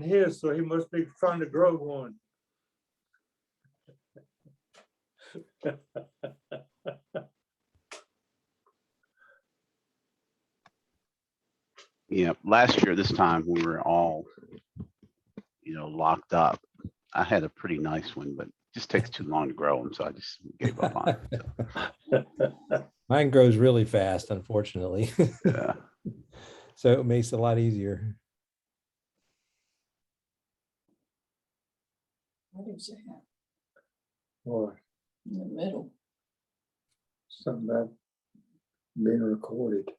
here, so he must be trying to grow one. Yeah, last year, this time we were all, locked up. I had a pretty nice one, but it just takes too long to grow them, so I just gave up on it. Mine grows really fast, unfortunately. Yeah. So it makes it a lot easier. What is that Boy, in the middle? something about being recorded.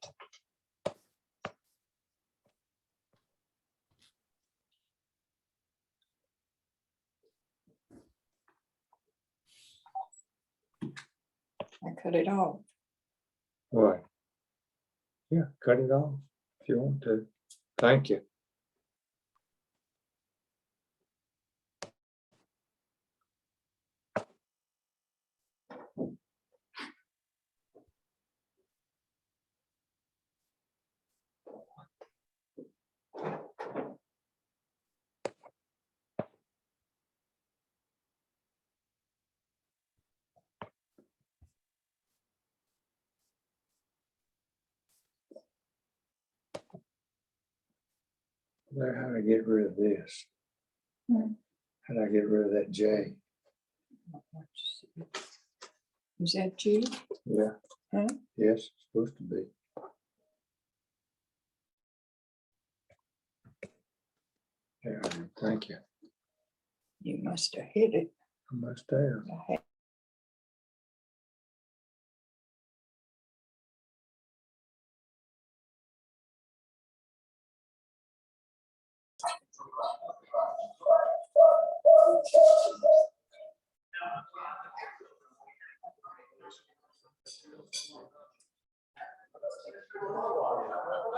I cut it off. What? Yeah, cut it off if you want to. Thank you. There, how to get rid of this? Hmm. How do I get rid of that J? Is that you? Yeah. Huh? Yes, it's supposed to be. Yeah, thank you. You must have hit it. I must have. I had-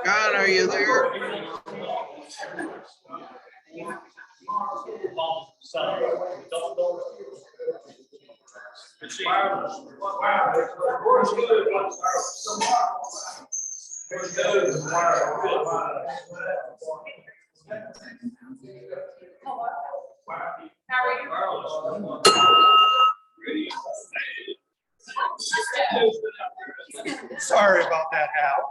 John, are you there? Sorry about that, Hal.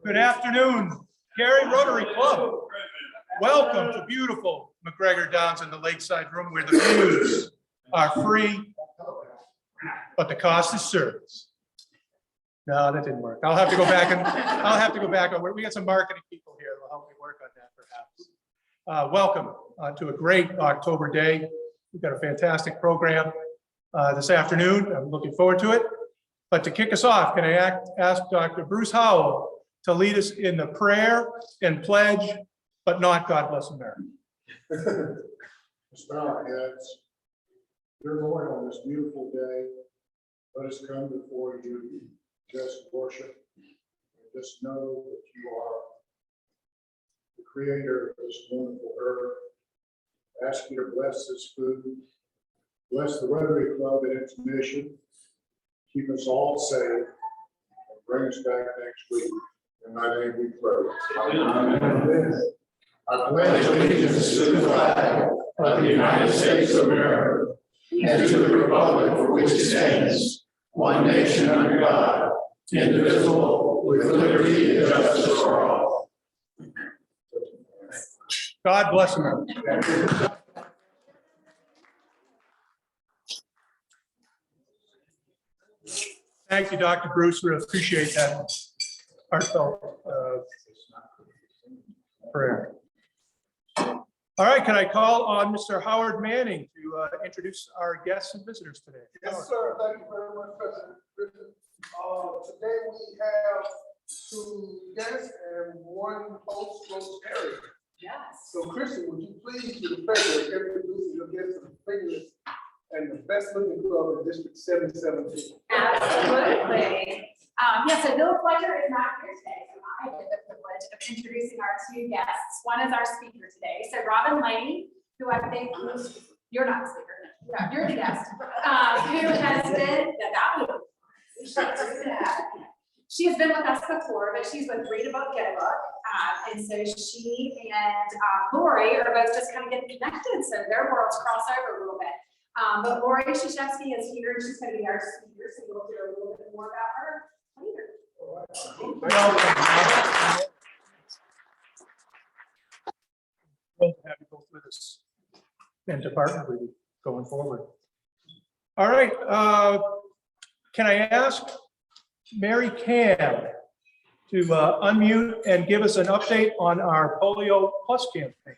Good afternoon, Cary Rotary Club. Welcome to beautiful McGregor Downs in the Lakeside Room, where the views are free, but the cost is service. No, that didn't work. I'll have to go back and we got some marketing people here who'll help me work on that perhaps. Welcome to a great October day. We've got a fantastic program this afternoon. I'm looking forward to it. But to kick us off, can I ask Dr. Bruce Howell to lead us in the prayer and pledge, but not God Bless America. Let's bow our heads. Dear Lord, on this beautiful day, let us come before you, just worship, and just know that you are the creator of this wonderful earth. Ask you to bless this food, bless the Rotary Club and its mission, keep us all safe, and bring us back next week. In thy name we pray. Amen. I pledge allegiance to the flag of the United States of America and to the republic for which it stands, one nation under God, indivisible, with liberty and justice for all. God bless America. Thank you, Dr. Bruce. We appreciate that heartfelt prayer. All right, can I call on Mr. Howard Manning to introduce our guests and visitors today? Yes, sir. Thank you very much, President Griffin. Today we have 2 guests and 1 host, Cary. Yes. So, Christian, would you please do the favor of introducing your guests to the biggest and the best looking club in District 717? Absolutely. Yes, so Bill Fletcher is not here today, so I get the privilege of introducing our 2 guests. One is our speaker today. So Robin Laney, who I think you're not the speaker, no, you're the guest, who has been, She has been with us before, but she's with Read a Book, Get a Book. And so she and Lori are both just kind of getting connected, so their worlds cross over a little bit. But Lori Krzeszewski is here, and she's going to be our speaker, so we'll hear a little bit more about her later. Thrilled to have you go through this and to partner with you going forward. All right, can I ask Mary Cam to unmute and give us an update on our Polio Plus campaign?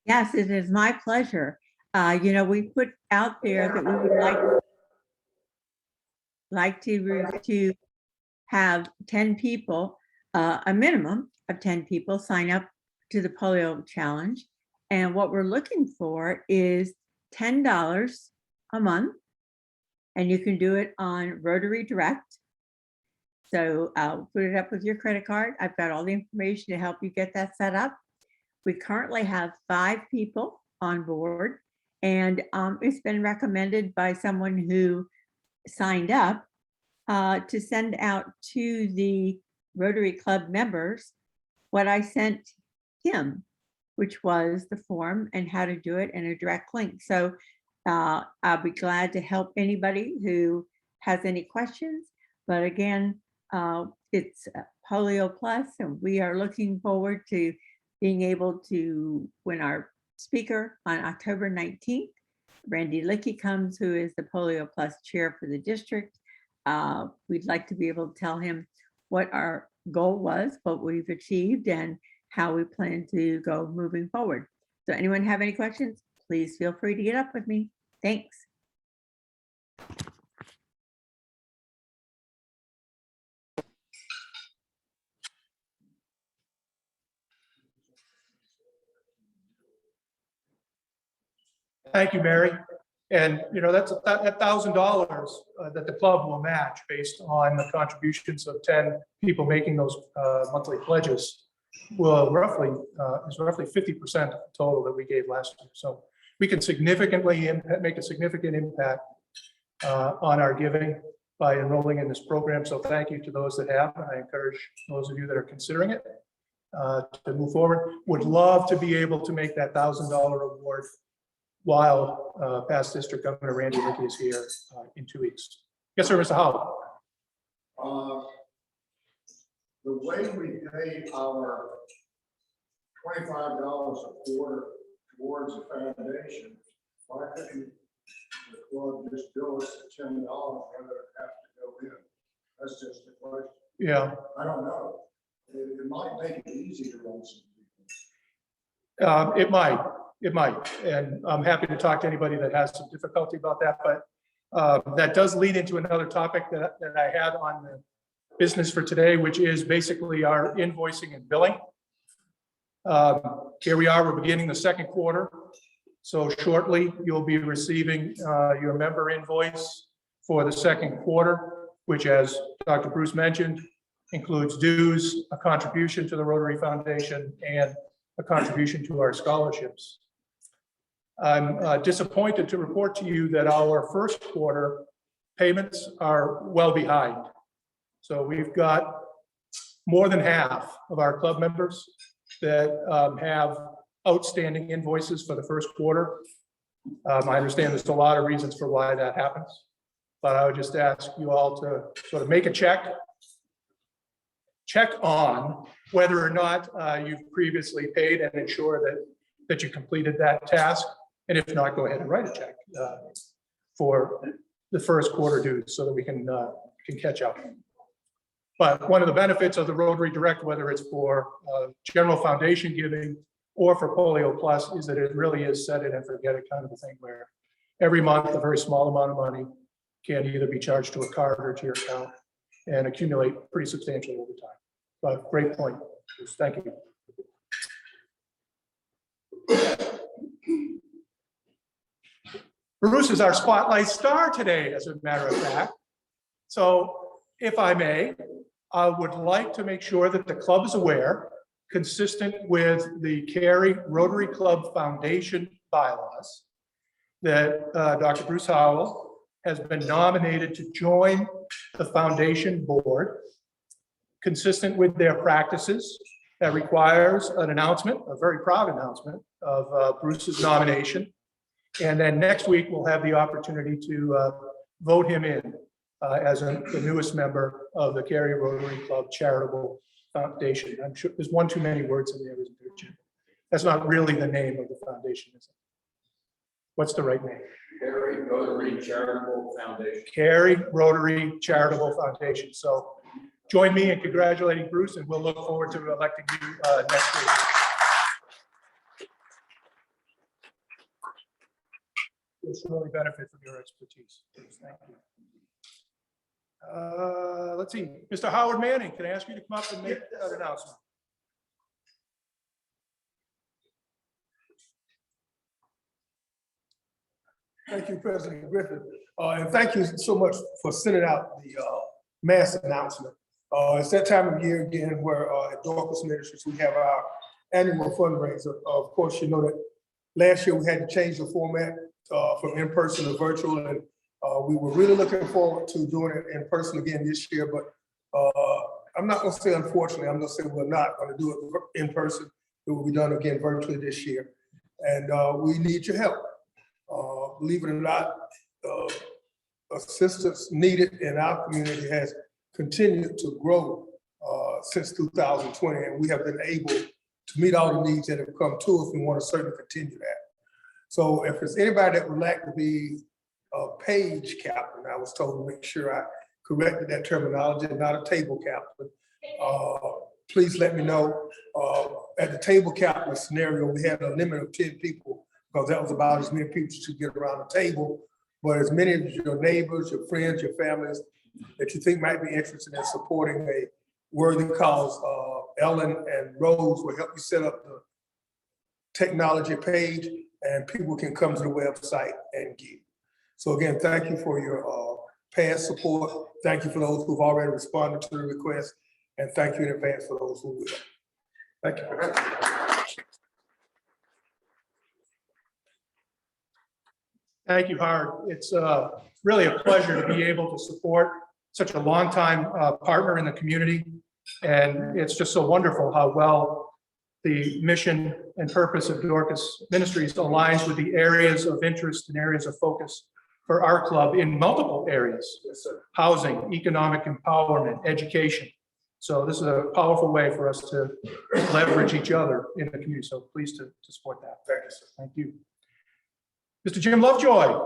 Yes, it is my pleasure. We put out there that we would like to have 10 people, a minimum of 10 people sign up to the polio challenge. And what we're looking for is $10 a month. And you can do it on Rotary Direct. So I'll put it up with your credit card. I've got all the information to help you get that set up. We currently have 5 people on board, and it's been recommended by someone who signed up to send out to the Rotary Club members what I sent him, which was the form and how to do it and a direct link. So I'll be glad to help anybody who has any questions. But again, it's Polio Plus, and we are looking forward to being able to, when our speaker on October 19th, Randy Lickey comes, who is the Polio Plus chair for the district. We'd like to be able to tell him what our goal was, what we've achieved, and how we plan to go moving forward. So anyone have any questions, please feel free to get up with me. Thanks. Thank you, Mary. And that's $1,000 that the club will match based on the contributions of 10 people making those monthly pledges. Will roughly 50% of the total that we gave last year. So we can significantly make a significant impact on our giving by enrolling in this program. So thank you to those that have, and I encourage those of you that are considering it to move forward. Would love to be able to make that $1,000 award while past District Governor Randy Lickey is here in 2 weeks. Yes, sir, Mr. Howell. The way we pay our $25 a quarter towards the foundation, why couldn't the club just bill us $10 rather than have to go in? That's just the question. Yeah. I don't know. It might make it easy to run some people. It might, and I'm happy to talk to anybody that has some difficulty about that, but that does lead into another topic that I had on the business for today, which is basically our invoicing and billing. Here we are, we're beginning the second quarter. So shortly, you'll be receiving your member invoice for the second quarter, which, as Dr. Bruce mentioned, includes dues, a contribution to the Rotary Foundation, and a contribution to our scholarships. I'm disappointed to report to you that our first quarter payments are well behind. So we've got more than half of our club members that have outstanding invoices for the first quarter. I understand there's a lot of reasons for why that happens, but I would just ask you all to sort of make a check on whether or not you've previously paid and ensure that you completed that task. And if not, go ahead and write a check for the first quarter dues so that we can catch up. But one of the benefits of the Rotary Direct, whether it's for general foundation giving or for Polio Plus, is that it really is set it and forget it kind of a thing where every month a very small amount of money can either be charged to a card or to your account and accumulate pretty substantially over time. But great point. Thank you. Bruce is our spotlight star today, as a matter of fact. So if I may, I would like to make sure that the club is aware, consistent with the Cary Rotary Club Foundation bylaws, that Dr. Bruce Howell has been nominated to join the foundation board. Consistent with their practices, that requires an announcement, a very proud announcement of Bruce's nomination. And then next week, we'll have the opportunity to vote him in as the newest member of the Cary Rotary Club Charitable Foundation. I'm sure there's one too many words in there, isn't there, Jim? That's not really the name of the foundation, is it? What's the right name? Cary Rotary Charitable Foundation. Cary Rotary Charitable Foundation. So join me in congratulating Bruce, and we'll look forward to electing you next week. This will really benefit from your expertise. Thank you. Let's see, Mr. Howard Manning, can I ask you to come up and make that announcement? Thank you, President Griffin. And thank you so much for sending out the mass announcement. It's that time of year again where at Dorcas Ministries, we have our annual fundraiser. Of course, you know that last year we had to change the format from in-person to virtual, and we were really looking forward to doing it in person again this year, but I'm not gonna say unfortunately, I'm gonna say we're not gonna do it in person. It will be done again virtually this year. And we need your help. Believe it or not, assistance needed in our community has continued to grow since 2020, and we have been able to meet all the needs that have come to us. We want to certainly continue that. So if there's anybody that would like to be a page captain, I was told to make sure I corrected that terminology, not a table captain. Please let me know. At the table captain scenario, we had a limit of 10 people because that was about as many people to get around the table. But as many of your neighbors, your friends, your families that you think might be interested in supporting a worthy cause, Ellen and Rose will help you set up the technology page, and people can come to the website and give. So again, thank you for your past support. Thank you for those who've already responded to the request, and thank you in advance for those who will. Thank you. Thank you, Howard. It's really a pleasure to be able to support such a longtime partner in the community. And it's just so wonderful how well the mission and purpose of Dorcas Ministries aligns with the areas of interest and areas of focus for our club in multiple areas: housing, economic empowerment, education. So this is a powerful way for us to leverage each other in the community. So pleased to support that. Thank you, sir. Thank you. Mr. Jim Lovejoy.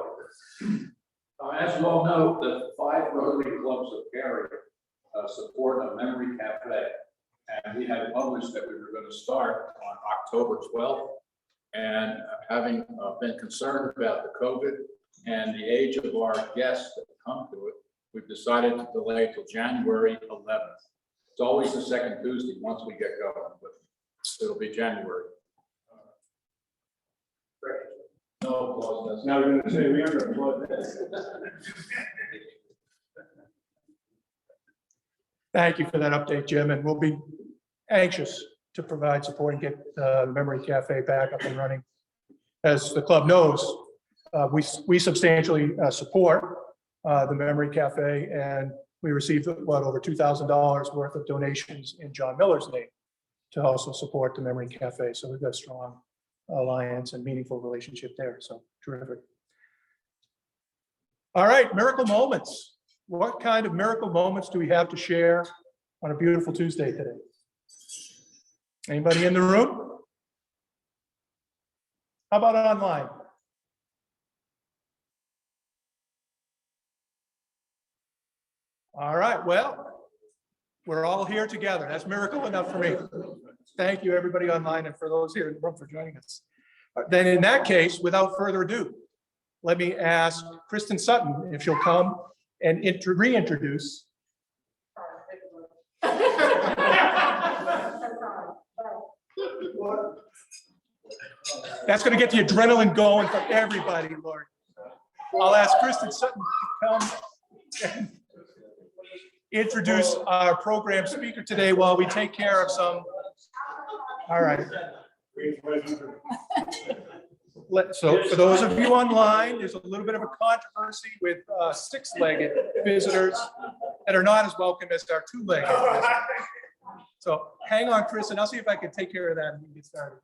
As you all know, the 5 Rotary clubs of Cary support a memory cafe. And we had published that we were going to start on October 12th. And having been concerned about the COVID and the age of our guests that come to it, we've decided to delay till January 11th. It's always the second Tuesday once we get going, but it'll be January. No applause. Now we're gonna say we are gonna applaud that. Thank you for that update, Jim, and we'll be anxious to provide support and get the Memory Cafe back up and running. As the club knows, we substantially support the Memory Cafe, and we received over $2,000 worth of donations in John Miller's name to also support the Memory Cafe. So we've got a strong alliance and meaningful relationship there. So terrific. All right, miracle moments. What kind of miracle moments do we have to share on a beautiful Tuesday today? Anybody in the room? How about online? All right, well, we're all here together. That's miracle enough for me. Thank you, everybody online, and for those here in the room for joining us. Then in that case, without further ado, let me ask Kristen Sutton if she'll come and reintroduce. That's going to get the adrenaline going for everybody, Lord. I'll ask Kristen Sutton to come and introduce our program speaker today while we take care of some. All right. So for those of you online, there's a little bit of a controversy with six-legged visitors that are not as welcome as our two-legged visitors. So hang on, Chris, and I'll see if I can take care of that and we can get started.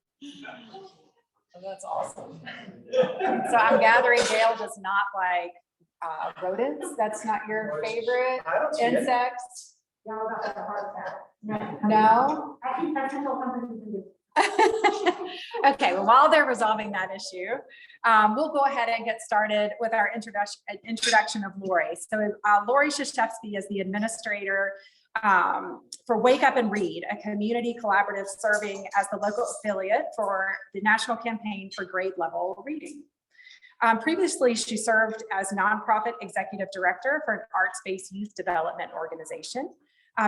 Oh, that's awesome. So I'm gathering Dale does not like rodents. That's not your favorite insects? No? Okay, well, while they're resolving that issue, we'll go ahead and get started with our introduction of Lori. So Lori Krzeszewski is the administrator for Wake Up and Read, a community collaborative serving as the local affiliate for the National Campaign for Grade Level Reading. Previously, she served as nonprofit executive director for an arts-based youth development organization.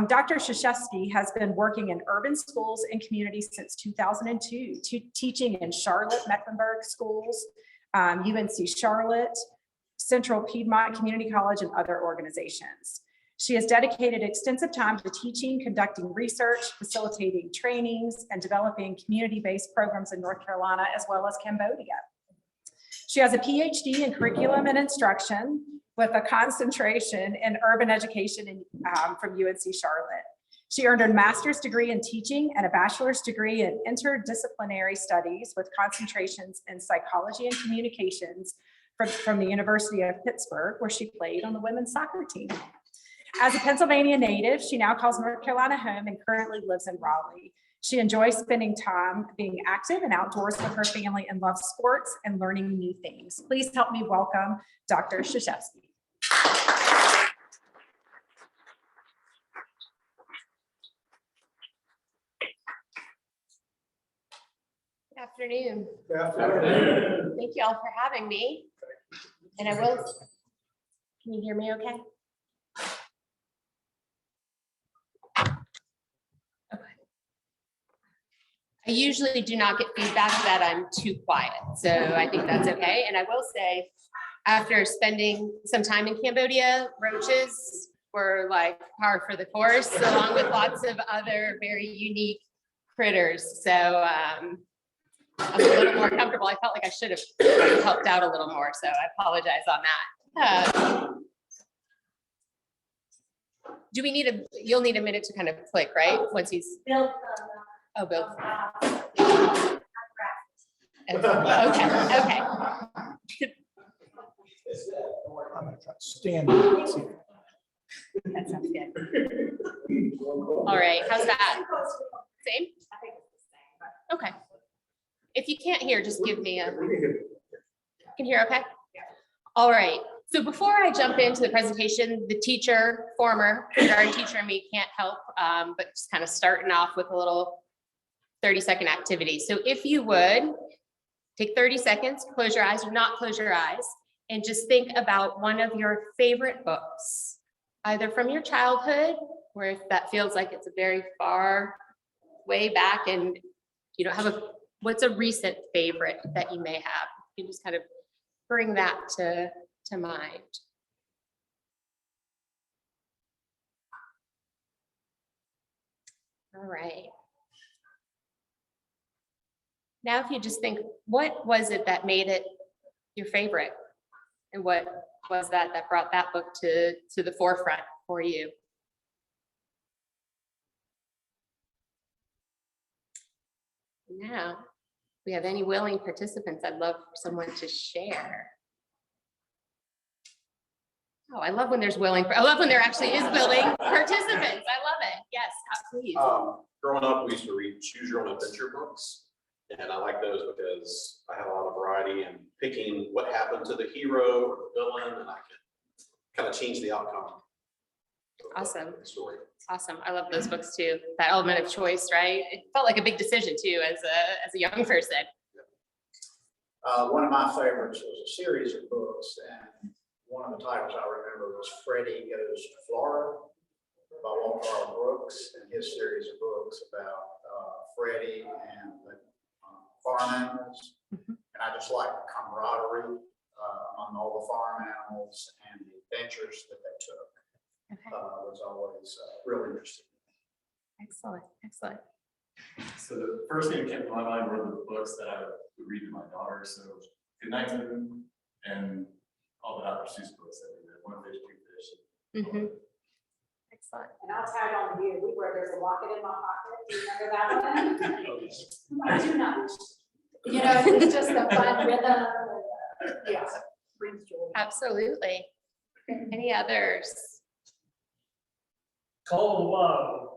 Dr. Krzeszewski has been working in urban schools and communities since 2002, teaching in Charlotte, Mecklenburg schools, UNC Charlotte, Central Piedmont Community College, and other organizations. She has dedicated extensive time to teaching, conducting research, facilitating trainings, and developing community-based programs in North Carolina, as well as Cambodia. She has a PhD in curriculum and instruction with a concentration in urban education from UNC Charlotte. She earned a master's degree in teaching and a bachelor's degree in interdisciplinary studies with concentrations in psychology and communications from the University of Pittsburgh, where she played on the women's soccer team. As a Pennsylvania native, she now calls North Carolina home and currently lives in Raleigh. She enjoys spending time being active and outdoors with her family and loves sports and learning new things. Please help me welcome Dr. Krzeszewski. Good afternoon. Good afternoon. Thank you all for having me. And I will, can you hear me okay? I usually do not get feedback that I'm too quiet, so I think that's okay. And I will say, after spending some time in Cambodia, roaches were like par for the course, along with lots of other very unique critters. So I'm a little more comfortable. I felt like I should have helped out a little more, so I apologize on that. Do we need you'll need a minute to kind of click, right? Once he's built. Oh, Bill. Okay. I'm gonna try to stand. Up. That sounds good. All right, how's that? Same? Okay. If you can't hear, just give me a. Can hear okay? All right. So before I jump into the presentation, the former kindergarten teacher in me can't help, but just kind of starting off with a little 30-second activity. So if you would take 30 seconds, close your eyes or not close your eyes, and just think about one of your favorite books, either from your childhood, or if that feels like it's a very far way back and you don't have what's a recent favorite that you may have? You can just kind of bring that to mind. All right. Now, if you just think, what was it that made it your favorite? And what was that brought that book to the forefront for you? Now, if we have any willing participants, I'd love for someone to share. Oh, I love when there's I love when there actually is willing participants. I love it. Yes, please. Growing up, we used to read Choose Your Own Adventure books. And I like those because I had a lot of variety in picking what happened to the hero or the villain, and I could kind of change the outcome. Awesome. Story. Awesome. I love those books too. That element of choice, right? It felt like a big decision too, as a young person. One of my favorites was a series of books, and one of the titles I remember was Freddie Goes to Florida by Walter Brooks, and his series of books about Freddie and the farm animals. And I just like the camaraderie among all the farm animals and the adventures that they took. Was always really interesting. Excellent. So the first thing that came to my mind were the books that I would read to my daughter. So Good Night Moon and all the Dr. Seuss books that we read, One Fish, Two Fish. Mhm. Excellent. And I'll tag on to you. We were, there's a locket in my pocket. Do you remember that one? I do not. You know, it's just a fun rhythm. Yeah. Brings joy. Absolutely. Any others? Call of Love.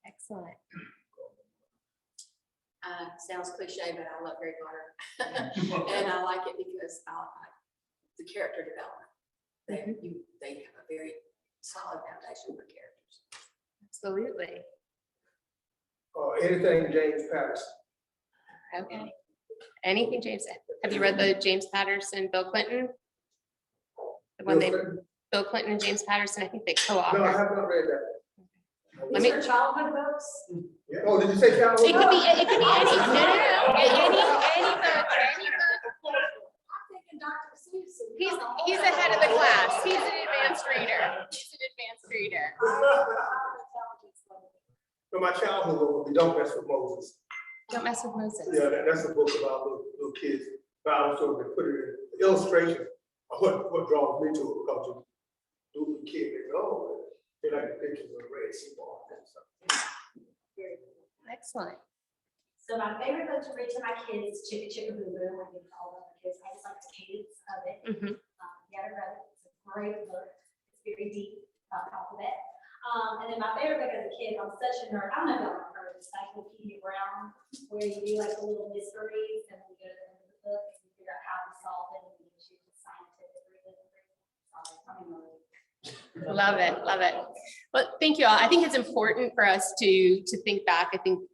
Excellent. Sounds cliche, but I love Harry Potter. And I like it because the character development. They have a very solid foundation for characters. Absolutely. Anything James Patterson. Okay. Anything, James? Have you read the James Patterson, Bill Clinton? The one Bill Clinton and James Patterson, I think they co-authored. No, I have not read that. Let me. Childhood books. Oh, did you say childhood? It could be any. No. Any book. I'm thinking Dr. Seuss. He's ahead of the class. He's an advanced reader. No, my childhood book would be Don't Mess with Moses. Don't mess with Moses. Yeah, that's a book about little kids. But I was sort of put it in the illustration of what draws me to it, because you do the kid, they go, they like the pictures of the Red Sea ball and stuff. Excellent. So my favorite book to read to my kids is Chicka Chicka Boo Boo. I give all of my kids. I just like the cadence of it. Mhm. You gotta read it. It's a great book. It's very deep alphabet. And then my favorite book as a kid, I'm such a nerd. I don't know if y'all remember the Encyclopedia Brown, where you do like the little mysteries and then you go to the end of the book and you figure out how to solve it and you choose the scientific reason. Love it. Well, thank you all. I think it's important for us to think back. I think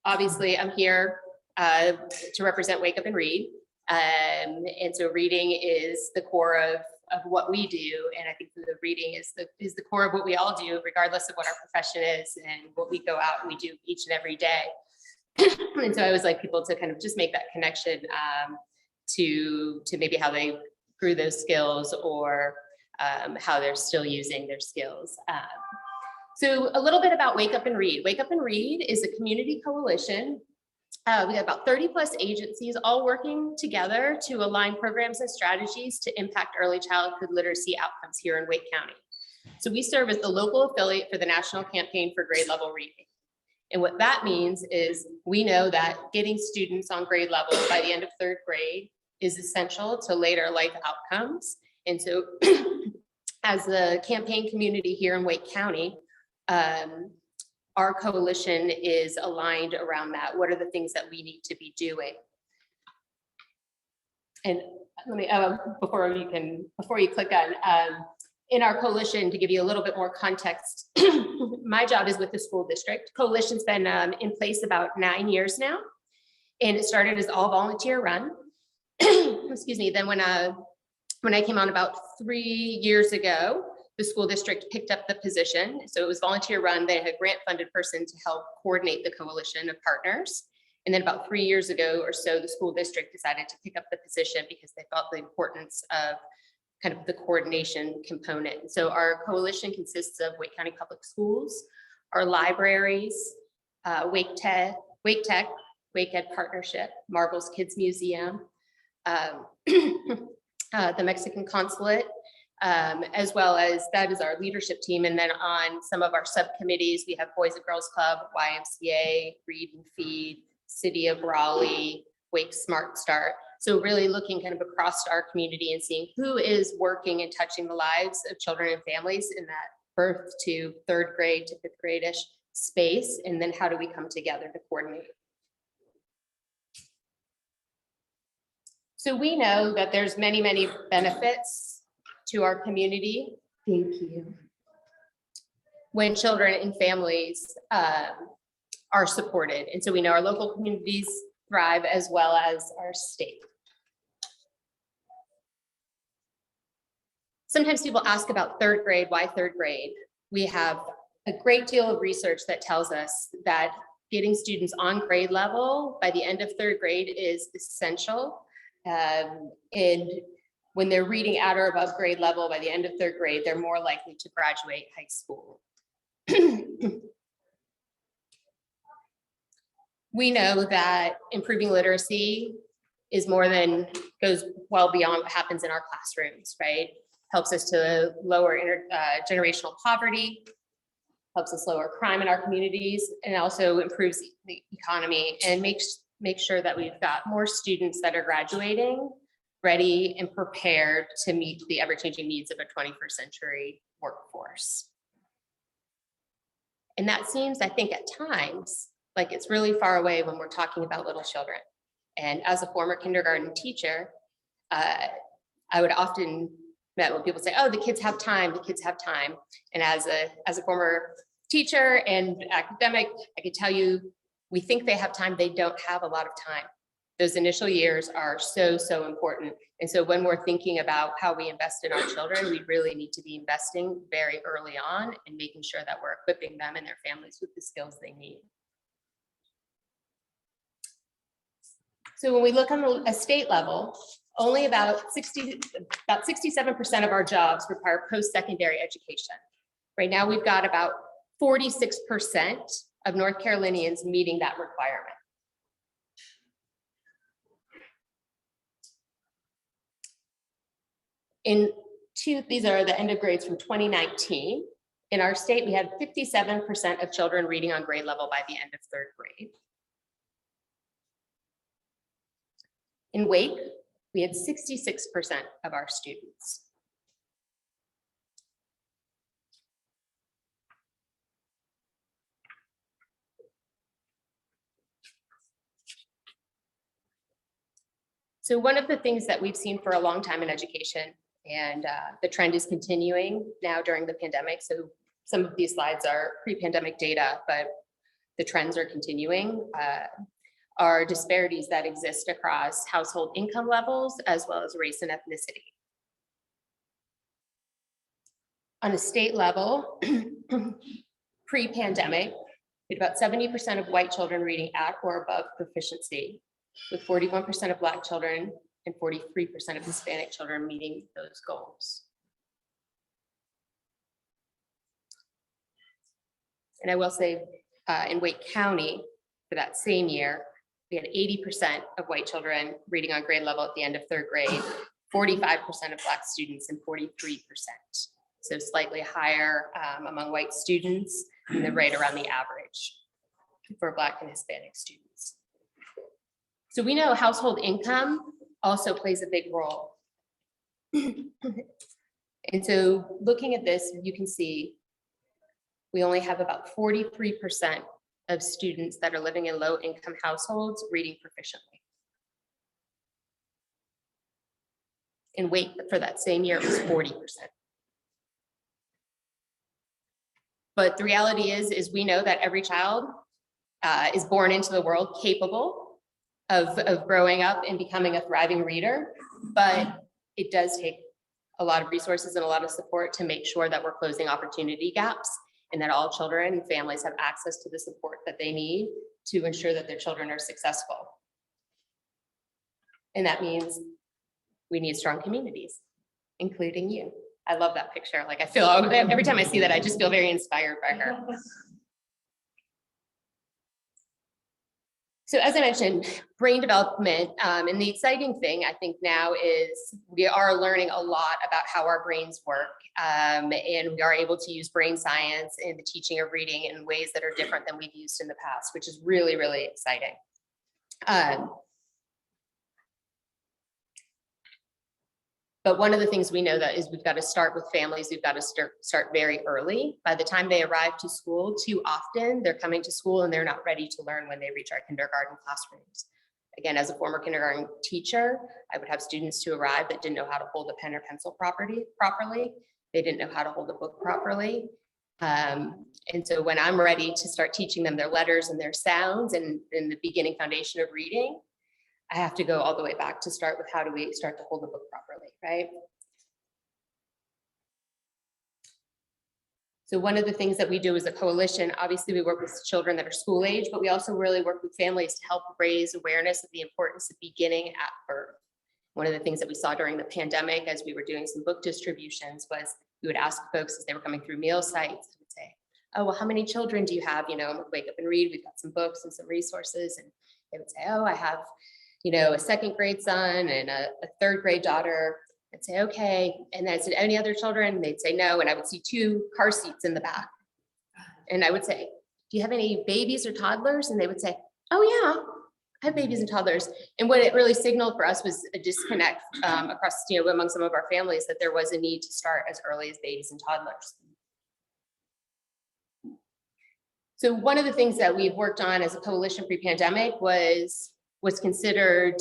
obviously I'm here to represent Wake Up and Read. And so reading is the core of what we do. And I think the reading is the core of what we all do, regardless of what our profession is and what we go out and we do each and every day. And so I always like people to kind of just make that connection to maybe how they grew those skills or how they're still using their skills. So a little bit about Wake Up and Read. Wake Up and Read is a community coalition. We got about 30 plus agencies all working together to align programs and strategies to impact early childhood literacy outcomes here in Wake County. So we serve as the local affiliate for the National Campaign for Grade Level Reading. And what that means is we know that getting students on grade level by the end of third grade is essential to later life outcomes. And so as the campaign community here in Wake County, our coalition is aligned around that. What are the things that we need to be doing? And let me, before you click on, in our coalition, to give you a little bit more context, my job is with the school district. Coalition's been in place about 9 years now, and it started as all volunteer run. Excuse me, then when I came on about 3 years ago, the school district picked up the position. So it was volunteer run. They had a grant funded person to help coordinate the coalition of partners. And then about 3 years ago or so, the school district decided to pick up the position because they felt the importance of kind of the coordination component. So our coalition consists of Wake County Public Schools, our libraries, Wake Tech, Wake Ed Partnership, Marvel's Kids Museum, the Mexican Consulate, as well as that is our leadership team. And then on some of our subcommittees, we have Boys and Girls Club, YMCA, Read and Feed, City of Raleigh, Wake Smart Start. So really looking kind of across our community and seeing who is working and touching the lives of children and families in that birth to third grade to fifth grade-ish space. And then how do we come together to coordinate? So we know that there's many, many benefits to our community. Thank you. When children and families are supported. And so we know our local communities thrive as well as our state. Sometimes people ask about third grade, why third grade? We have a great deal of research that tells us that getting students on grade level by the end of third grade is essential. And when they're reading at or above grade level by the end of third grade, they're more likely to graduate high school. We know that improving literacy is more than, goes well beyond what happens in our classrooms, right? Helps us to lower generational poverty, helps us lower crime in our communities, and also improves the economy and makes sure that we've got more students that are graduating ready and prepared to meet the ever-changing needs of a 21st century workforce. And that seems, I think, at times, like it's really far away when we're talking about little children. And as a former kindergarten teacher, I would often met when people say, oh, the kids have time, the kids have time. And as a former teacher and academic, I could tell you, we think they have time, they don't have a lot of time. Those initial years are so, so important. And so when we're thinking about how we invest in our children, we really need to be investing very early on and making sure that we're equipping them and their families with the skills they need. So when we look on a state level, only about 67% of our jobs require post-secondary education. Right now, we've got about 46% of North Carolinians meeting that requirement. These are the end of grades from 2019. In our state, we had 57% of children reading on grade level by the end of 3rd grade. In Wake, we had 66% of our students. So one of the things that we've seen for a long time in education, and the trend is continuing now during the pandemic. So some of these slides are pre-pandemic data, but the trends are continuing, are disparities that exist across household income levels, as well as race and ethnicity. On a state level, pre-pandemic, we had about 70% of white children reading at or above proficiency, with 41% of Black children and 43% of Hispanic children meeting those goals. And I will say in Wake County, for that same year, we had 80% of white children reading on grade level at the end of 3rd grade, 45% of Black students, and 43%. So slightly higher among white students, and then right around the average for Black and Hispanic students. So we know household income also plays a big role. And so looking at this, you can see we only have about 43% of students that are living in low-income households reading proficiently. In Wake, for that same year, it was 40%. But the reality is we know that every child is born into the world capable of growing up and becoming a thriving reader, but it does take a lot of resources and a lot of support to make sure that we're closing opportunity gaps and that all children and families have access to the support that they need to ensure that their children are successful. And that means we need strong communities, including you. I love that picture. Like I feel, every time I see that, I just feel very inspired by her. So as I mentioned, brain development, and the exciting thing I think now is we are learning a lot about how our brains work, and we are able to use brain science in the teaching of reading in ways that are different than we've used in the past, which is really, really exciting. But one of the things we know that is we've got to start with families, we've got to start very early. By the time they arrive to school, too often they're coming to school and they're not ready to learn when they reach our kindergarten classrooms. Again, as a former kindergarten teacher, I would have students to arrive that didn't know how to hold a pen or pencil properly. They didn't know how to hold a book properly. And so when I'm ready to start teaching them their letters and their sounds and the beginning foundation of reading, I have to go all the way back to start with how do we start to hold the book properly, right? So one of the things that we do as a coalition, obviously we work with children that are school age, but we also really work with families to help raise awareness of the importance of beginning at birth. One of the things that we saw during the pandemic as we were doing some book distributions was we would ask folks as they were coming through meal sites, we would say, oh, well, how many children do you have? You know, Wake Up and Read, we've got some books and some resources. And they would say, oh, I have, you know, a second grade son and a third grade daughter. I'd say, okay. And then I said, any other children? And they'd say no. And I would see 2 car seats in the back. And I would say, do you have any babies or toddlers? And they would say, oh yeah, I have babies and toddlers. And what it really signaled for us was a disconnect across, you know, among some of our families, that there was a need to start as early as babies and toddlers. So one of the things that we've worked on as a coalition pre-pandemic was what's considered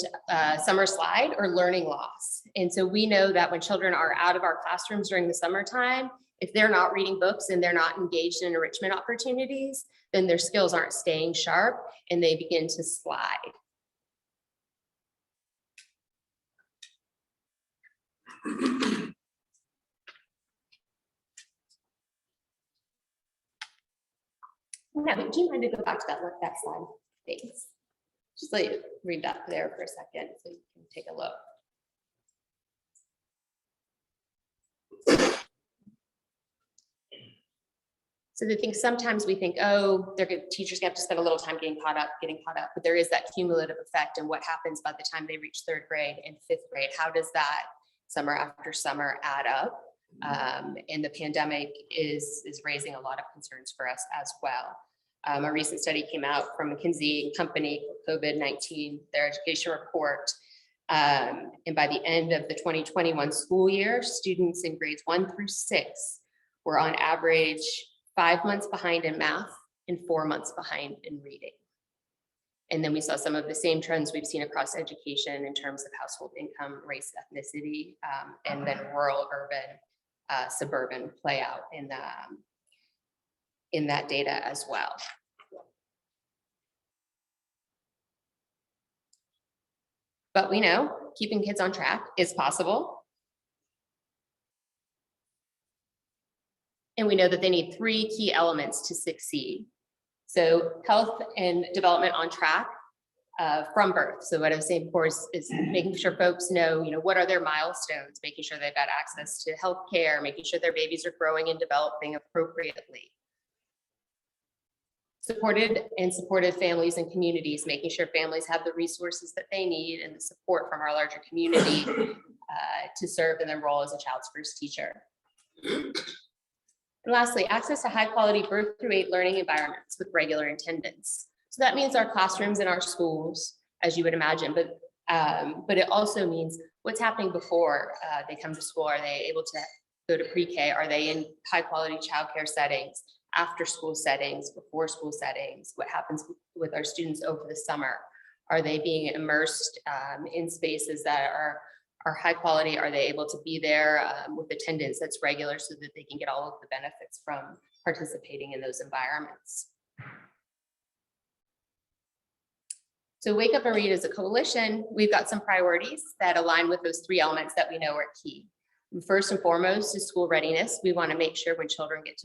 summer slide or learning loss. And so we know that when children are out of our classrooms during the summertime, if they're not reading books and they're not engaged in enrichment opportunities, then their skills aren't staying sharp and they begin to slide. Now, do you mind to go back to that slide? Thanks. Just let you read that there for a second so you can take a look. So they think sometimes we think, oh, teachers have to spend a little time getting caught up, but there is that cumulative effect. And what happens by the time they reach 3rd grade and 5th grade? How does that summer after summer add up? And the pandemic is raising a lot of concerns for us as well. A recent study came out from McKinsey and Company, COVID-19, their education report. And by the end of the 2021 school year, students in grades 1 through 6 were on average 5 months behind in math and 4 months behind in reading. And then we saw some of the same trends we've seen across education in terms of household income, race, ethnicity, and then rural, urban, suburban play out in that data as well. But we know keeping kids on track is possible. And we know that they need 3 key elements to succeed. So health and development on track from birth. So what I was saying before is making sure folks know, what are their milestones, making sure they've got access to health care, making sure their babies are growing and developing appropriately. Supported families and communities, making sure families have the resources that they need and the support from our larger community to serve in their role as a child's first teacher. And lastly, access to high quality birth through 8 learning environments with regular attendance. So that means our classrooms in our schools, as you would imagine, but it also means what's happening before they come to school. Are they able to go to pre-K? Are they in high quality childcare settings, after school settings, before school settings? What happens with our students over the summer? Are they being immersed in spaces that are high quality? Are they able to be there with attendance that's regular so that they can get all of the benefits from participating in those environments? So Wake Up and Read as a coalition, we've got some priorities that align with those 3 elements that we know are key. First and foremost is school readiness. We want to make sure when children get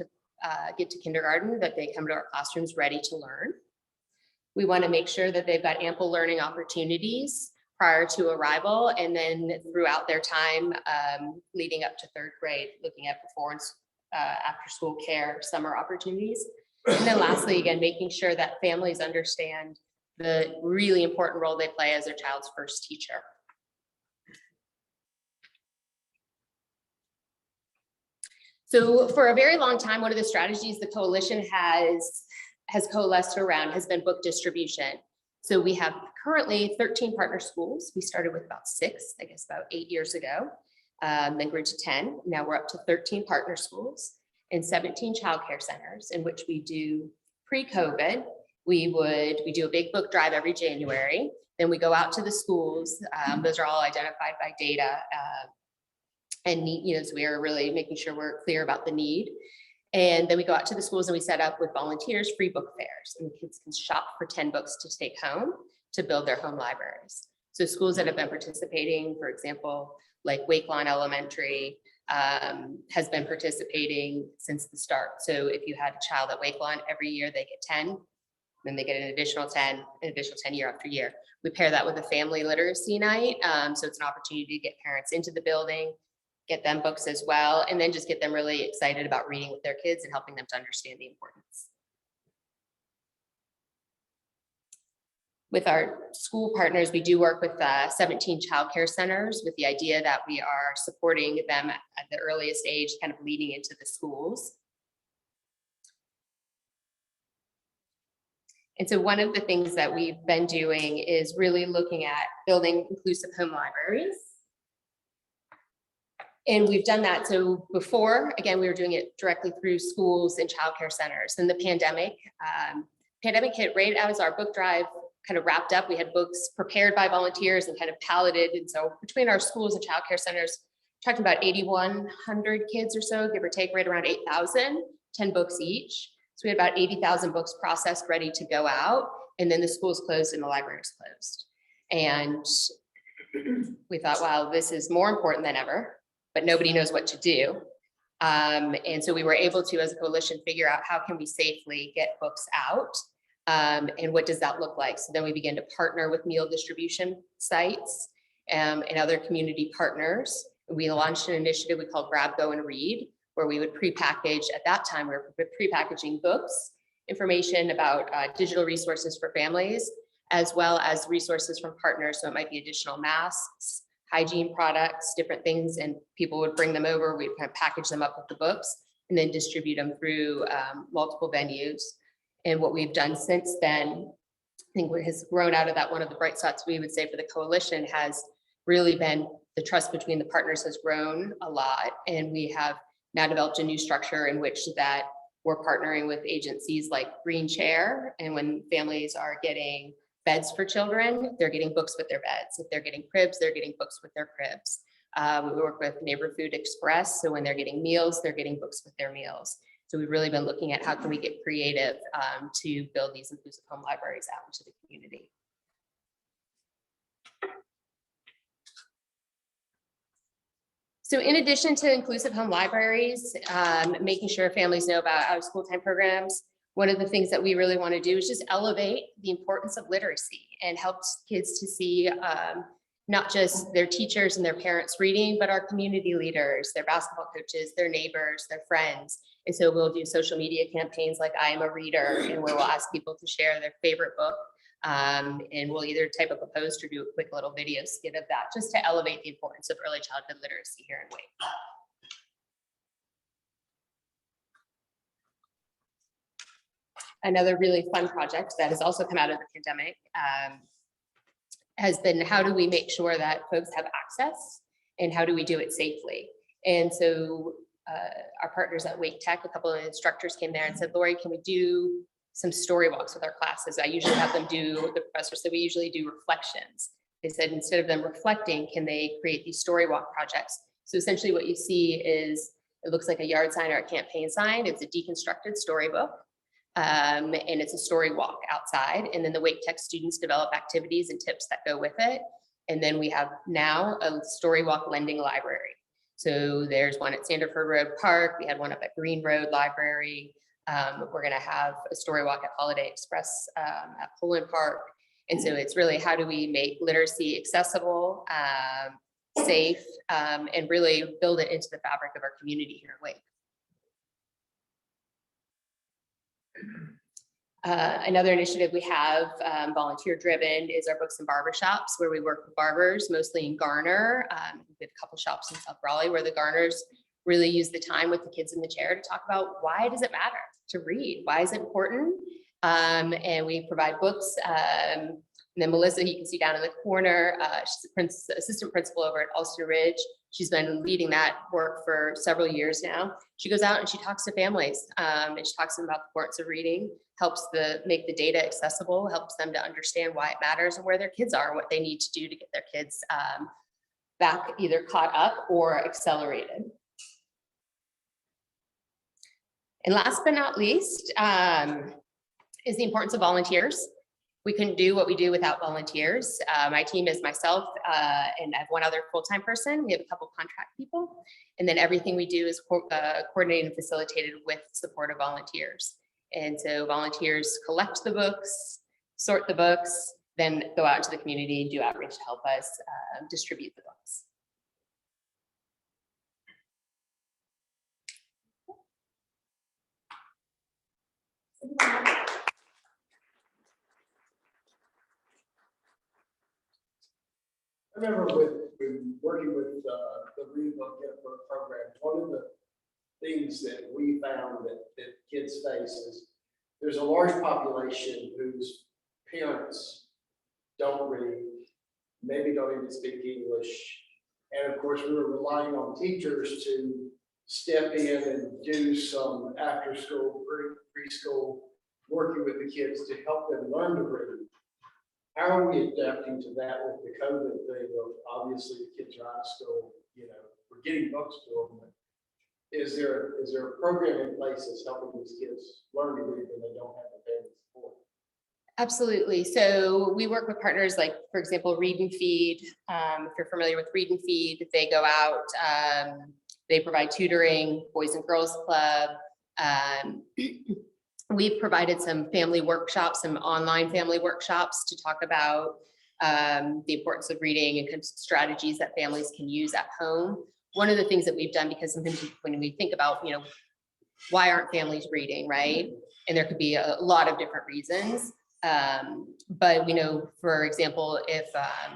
to kindergarten that they come to our classrooms ready to learn. We want to make sure that they've got ample learning opportunities prior to arrival and then throughout their time leading up to 3rd grade, looking at before and after school care, summer opportunities. And then lastly, again, making sure that families understand the really important role they play as their child's first teacher. So for a very long time, one of the strategies the coalition has coalesced around has been book distribution. So we have currently 13 partner schools. We started with about 6, I guess about 8 years ago, then grew to 10. Now we're up to 13 partner schools and 17 childcare centers in which we do pre-COVID. We do a big book drive every January. Then we go out to the schools. Those are all identified by data. And so we are really making sure we're clear about the need. And then we go out to the schools and we set up with volunteers free book fairs, and kids can shop for 10 books to take home to build their home libraries. So schools that have been participating, for example, like Wakelawn Elementary has been participating since the start. So if you had a child at Wakelawn, every year they get 10, then they get an additional 10 year after year. We pair that with a family literacy night. So it's an opportunity to get parents into the building, get them books as well, and then just get them really excited about reading with their kids and helping them to understand the importance. With our school partners, we do work with 17 childcare centers with the idea that we are supporting them at the earliest age, kind of leading into the schools. And so one of the things that we've been doing is really looking at building inclusive home libraries. And we've done that. So before, again, we were doing it directly through schools and childcare centers. Then the pandemic hit right as our book drive kind of wrapped up. We had books prepared by volunteers and kind of palleted. And so between our schools and childcare centers, talking about 8,100 kids or so, give or take, right around 8,000, 10 books each. So we had about 80,000 books processed, ready to go out. And then the schools closed and the libraries closed. And we thought, wow, this is more important than ever, but nobody knows what to do. And so we were able to, as a coalition, figure out how can we safely get books out. And what does that look like? So then we began to partner with meal distribution sites and other community partners. We launched an initiative we called Grab, Go, and Read, where we would prepackage, at that time, we were prepackaging books, information about digital resources for families, as well as resources from partners. So it might be additional masks, hygiene products, different things, and people would bring them over. We'd kind of package them up with the books and then distribute them through multiple venues. And what we've done since then, I think what has grown out of that, one of the bright spots we would say for the coalition has really been the trust between the partners has grown a lot. And we have now developed a new structure in which that we're partnering with agencies like Green Chair. And when families are getting beds for children, they're getting books with their beds. If they're getting cribs, they're getting books with their cribs. We work with Neighbor Food Express. So when they're getting meals, they're getting books with their meals. So we've really been looking at how can we get creative to build these inclusive home libraries out into the community. So in addition to inclusive home libraries, making sure families know about out of school time programs, one of the things that we really want to do is just elevate the importance of literacy and help kids to see not just their teachers and their parents reading, but our community leaders, their basketball coaches, their neighbors, their friends. And so we'll do social media campaigns like I Am a Reader, and where we'll ask people to share their favorite book. And we'll either type up a post or do a quick little video skit of that, just to elevate the importance of early childhood literacy here in Wake. Another really fun project that has also come out of the pandemic has been, how do we make sure that folks have access and how do we do it safely? And so our partners at Wake Tech, a couple of instructors came there and said, Lori, can we do some story walks with our classes? I usually have them do, the professor said we usually do reflections. They said instead of them reflecting, can they create these story walk projects? So essentially what you see is, it looks like a yard sign or a campaign sign. It's a deconstructed storybook. And it's a story walk outside. And then the Wake Tech students develop activities and tips that go with it. And then we have now a story walk lending library. So there's one at Sanderford Road Park. We had one up at Green Road Library. We're going to have a story walk at Holiday Express at Poland Park. And so it's really, how do we make literacy accessible, safe, and really build it into the fabric of our community here at Wake. Another initiative we have, volunteer driven, is our books and barbershops, where we work with barbers, mostly in Garner. We have a couple shops in South Raleigh where the Garners really use the time with the kids in the chair to talk about, why does it matter to read? Why is it important? And we provide books. And then Melissa, you can see down in the corner, she's the assistant principal over at Ulster Ridge. She's been leading that work for several years now. She goes out and she talks to families, and she talks to them about the importance of reading, helps make the data accessible, helps them to understand why it matters and where their kids are, what they need to do to get their kids back either caught up or accelerated. And last but not least is the importance of volunteers. We couldn't do what we do without volunteers. My team is myself and I have one other full-time person. We have a couple contract people. And then everything we do is coordinated and facilitated with support of volunteers. And so volunteers collect the books, sort the books, then go out into the community and do outreach to help us distribute the books. I remember when working with the Read Book, Get a Book program, one of the things that we found that kids face is there's a large population whose parents don't read, maybe don't even speak English. And of course, we were relying on teachers to step in and do some after school, preschool, working with the kids to help them learn to read. How are we adapting to that with the COVID thing of obviously the kids are out of school, you know, we're getting books to them. Is there a program in place that's helping these kids learn to read when they don't have the family support? Absolutely. So we work with partners like, for example, Read and Feed. If you're familiar with Read and Feed, they go out, they provide tutoring, Boys and Girls Club. We've provided some family workshops, some online family workshops to talk about the importance of reading and kind of strategies that families can use at home. One of the things that we've done, because sometimes when we think about, you know, why aren't families reading, right? And there could be a lot of different reasons. But we know, for example, if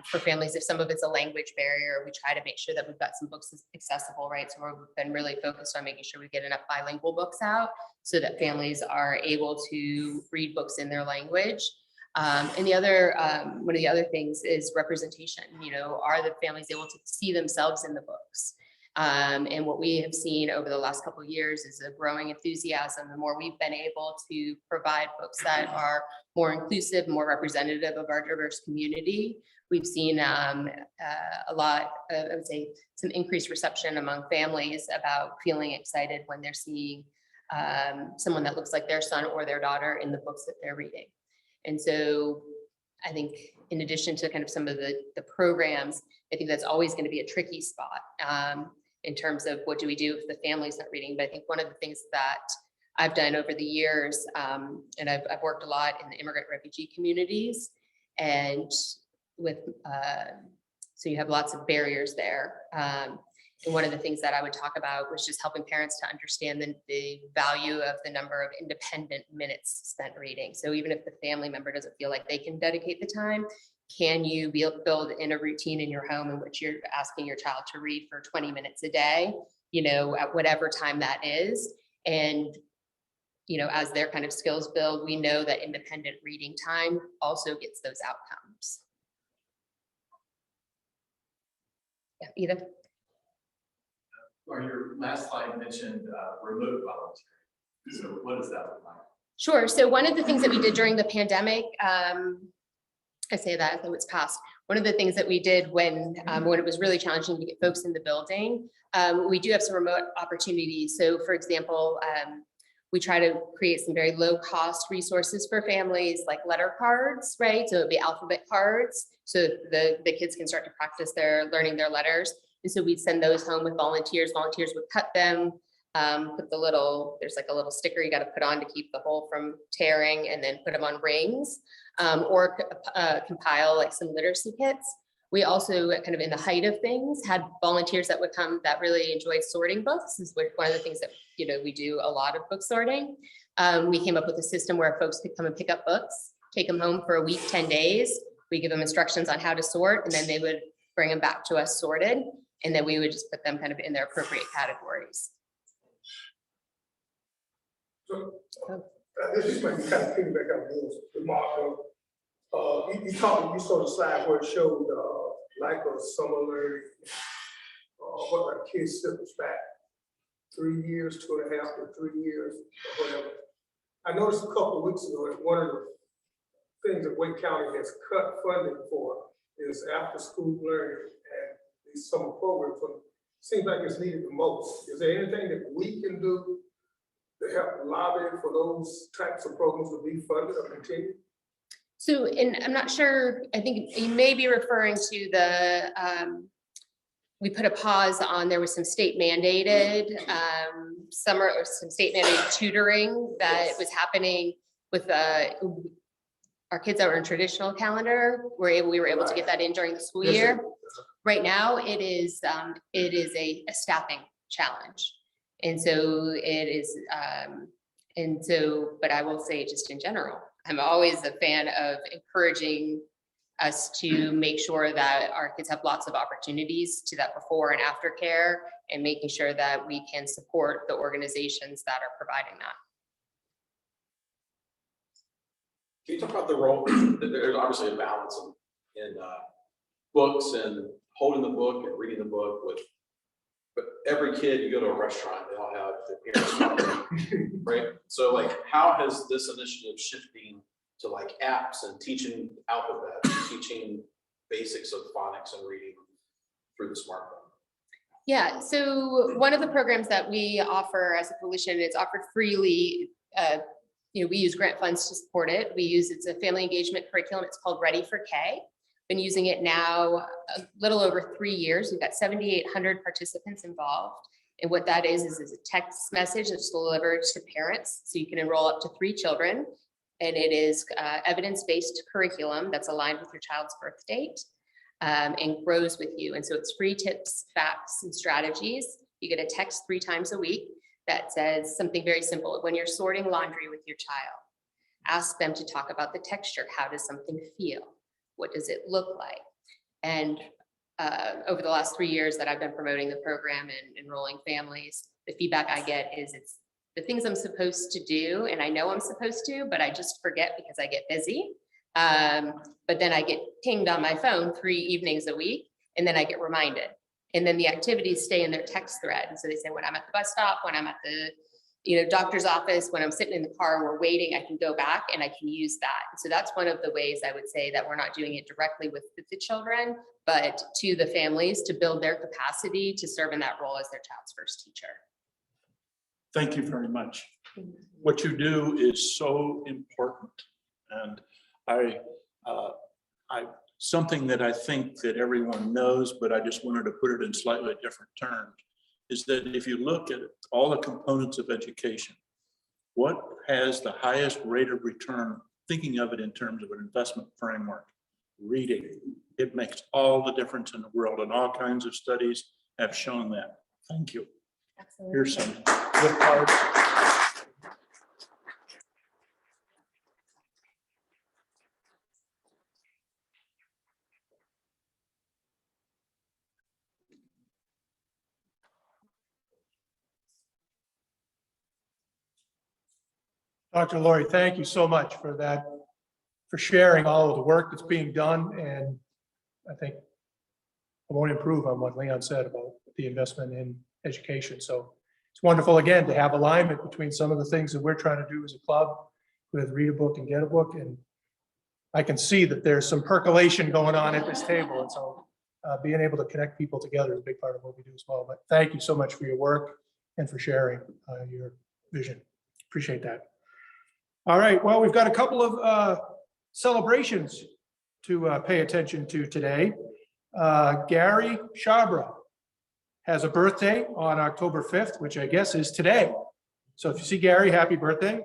for families, if some of it's a language barrier, we try to make sure that we've got some books accessible, right? So we've been really focused on making sure we get enough bilingual books out so that families are able to read books in their language. And the other, one of the other things is representation. You know, are the families able to see themselves in the books? And what we have seen over the last couple of years is a growing enthusiasm. The more we've been able to provide books that are more inclusive, more representative of our diverse community, we've seen a lot of, I would say, some increased reception among families about feeling excited when they're seeing someone that looks like their son or their daughter in the books that they're reading. And so I think in addition to kind of some of the programs, I think that's always going to be a tricky spot in terms of what do we do if the family's not reading. But I think one of the things that I've done over the years, and I've worked a lot in the immigrant refugee communities, and with, so you have lots of barriers there. And one of the things that I would talk about was just helping parents to understand the value of the number of independent minutes spent reading. So even if the family member doesn't feel like they can dedicate the time, can you build in a routine in your home in which you're asking your child to read for 20 minutes a day, you know, at whatever time that is. And, you know, as their kind of skills build, we know that independent reading time also gets those outcomes. Yeah, Edith. Or your last slide mentioned remote volunteering. So what does that look like? Sure. So one of the things that we did during the pandemic, I say that though it's past. One of the things that we did when it was really challenging to get folks in the building, we do have some remote opportunities. So for example, we try to create some very low cost resources for families like letter cards, right? So it'd be alphabet cards. So the kids can start to practice learning their letters. And so we'd send those home with volunteers. Volunteers would cut them, put there's like a little sticker you got to put on to keep the hole from tearing, and then put them on rings, or compile like some literacy kits. We also, kind of in the height of things, had volunteers that would come that really enjoyed sorting books. This is one of the things that, you know, we do a lot of book sorting. We came up with a system where folks could come and pick up books, take them home for a week, 10 days. We give them instructions on how to sort, and then they would bring them back to us sorted. And then we would just put them kind of in their appropriate categories. So this might be kind of piggyback on Bill's remark. You saw the slide where it showed lack of summer learning. What our kids slips back 3 years, 2.5 to 3 years, or whatever. I noticed a couple of weeks ago that one of the things that Wake County has cut funding for is after school learning and these summer programs. Seems like it's needed the most. Is there anything that we can do to help lobby for those types of programs to be funded or continue? So, and I'm not sure, I think you may be referring to the, we put a pause on, there was some state mandated summer or some state mandated tutoring that was happening with our kids that were in traditional calendar. We were able to get that in during the school year. Right now, it is a staffing challenge. And so it is, And so, but I will say just in general, I'm always a fan of encouraging us to make sure that our kids have lots of opportunities to that before and after care, and making sure that we can support the organizations that are providing that. Can you talk about the role? There's obviously a balance in books and holding the book and reading the book with, but every kid, you go to a restaurant, they all have their parents, right? So like, how has this initiative shifting to like apps and teaching alphabet, teaching basics of phonics and reading through the smartphone? Yeah, so one of the programs that we offer as a coalition, it's offered freely. We use grant funds to support it. It's a family engagement curriculum. It's called Ready for K. Been using it now a little over 3 years. We've got 7,800 participants involved. And what that is a text message that's delivered to parents. So you can enroll up to 3 children. And it is evidence-based curriculum that's aligned with your child's birth date and grows with you. And so it's free tips, facts, and strategies. You get a text 3 times a week that says something very simple. When you're sorting laundry with your child, ask them to talk about the texture. How does something feel? What does it look like? And over the last 3 years that I've been promoting the program and enrolling families, the feedback I get is it's the things I'm supposed to do, and I know I'm supposed to, but I just forget because I get busy. But then I get pinged on my phone 3 evenings a week, and then I get reminded. And then the activities stay in their text thread. And so they say, when I'm at the bus stop, when I'm at the doctor's office, when I'm sitting in the car and we're waiting, I can go back and I can use that. So that's one of the ways I would say that we're not doing it directly with the children, but to the families to build their capacity to serve in that role as their child's first teacher. Thank you very much. What you do is so important. And something that I think that everyone knows, but I just wanted to put it in slightly different terms, is that if you look at all the components of education, what has the highest rate of return, thinking of it in terms of an investment framework? Reading. It makes all the difference in the world, and all kinds of studies have shown that. Thank you. Absolutely. Here's some good cards. Dr. Lori, thank you so much for that, for sharing all of the work that's being done. And I think I won't improve on what Leon said about the investment in education. So it's wonderful, again, to have alignment between some of the things that we're trying to do as a club with Read a Book and Get a Book. And I can see that there's some percolation going on at this table. And so being able to connect people together is a big part of what we do as well. But thank you so much for your work and for sharing your vision. Appreciate that. All right, well, we've got a couple of celebrations to pay attention to today. Gary Shabra has a birthday on October 5th, which I guess is today. So if you see Gary, happy birthday.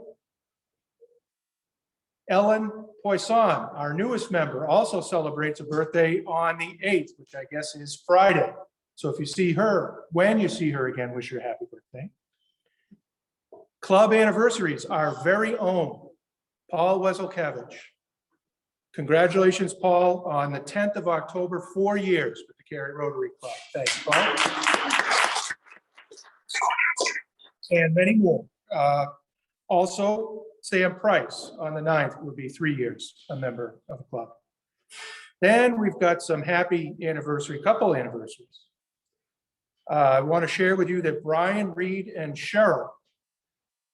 Ellen Poisson, our newest member, also celebrates a birthday on the 8th, which I guess is Friday. So if you see her, when you see her again, wish her a happy birthday. Club anniversaries, our very own Paul Weselkevich. Congratulations, Paul, on the 10th of October, 4 years with the Cary Rotary Club. Thanks, Paul. And many more. Also, Sam Price on the 9th would be 3 years a member of the club. Then we've got some happy couple anniversaries. I want to share with you that Brian, Reed, and Cheryl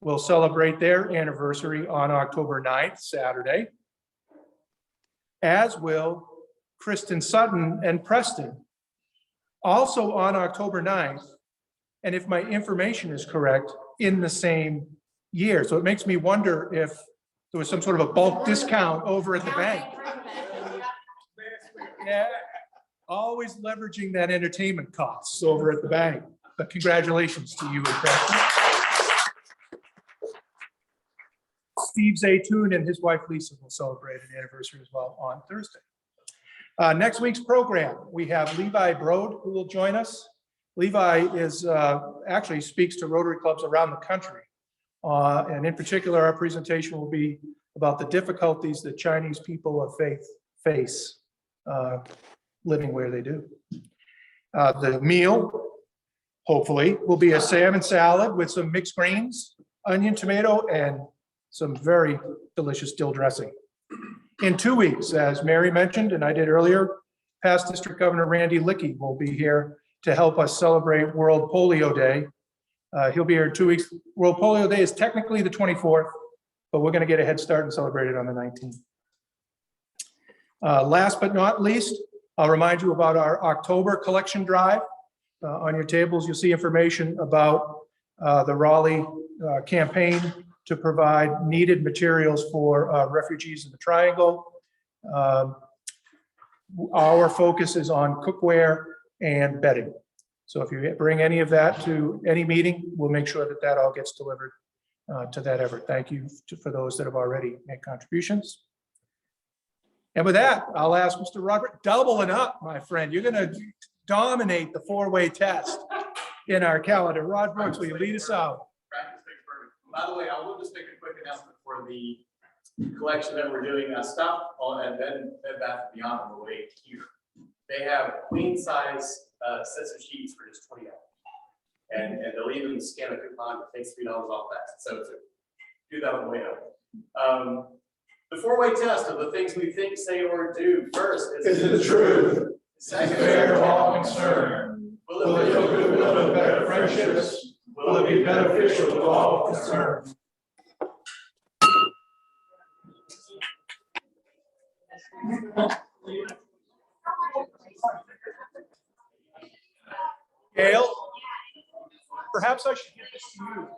will celebrate their anniversary on October 9th, Saturday, as will Kristen Sutton and Preston, also on October 9th, and if my information is correct, in the same year. So it makes me wonder if there was some sort of a bulk discount over at the bank. Yeah, always leveraging that entertainment costs over at the bank. But congratulations to you and Preston. Steve Zaytoon and his wife Lisa will celebrate an anniversary as well on Thursday. Next week's program, we have Levi Brode who will join us. Levi is actually speaks to Rotary clubs around the country And in particular, our presentation will be about the difficulties that Chinese people of faith face living where they do. The meal, hopefully, will be a salmon salad with some mixed greens, onion, tomato, and some very delicious dill dressing. In 2 weeks, as Mary mentioned, and I did earlier, past District Governor Randy Lickey will be here to help us celebrate World Polio Day. He'll be here in 2 weeks. World Polio Day is technically the 24th, but we're going to get a head start and celebrate it on the 19th. Last but not least, I'll remind you about our October collection drive. On your tables, you'll see information about the Raleigh campaign to provide needed materials for refugees in the Triangle. Our focus is on cookware and bedding. So if you bring any of that to any meeting, we'll make sure that that all gets delivered to that effort. Thank you for those that have already made contributions. And with that, I'll ask Mr. Robert, doubling up, my friend. You're going to dominate the four-way test in our calendar. Rod Brooks, will you lead us out? Practice makes perfect. By the way, I will just make a quick announcement for the collection that we're doing. Stop at Bed Bath & Beyond on the way here. They have queen size sets of sheets for just $20. And they'll even scan a coupon that takes $3 off that. So to do that on the way out. The four-way test of the things we think, say, or do. First, is it true? Second, fair to all concerned. Will it yield goodwill and better friendships? Will it be beneficial to all concerned? Gail, perhaps I should give this to you.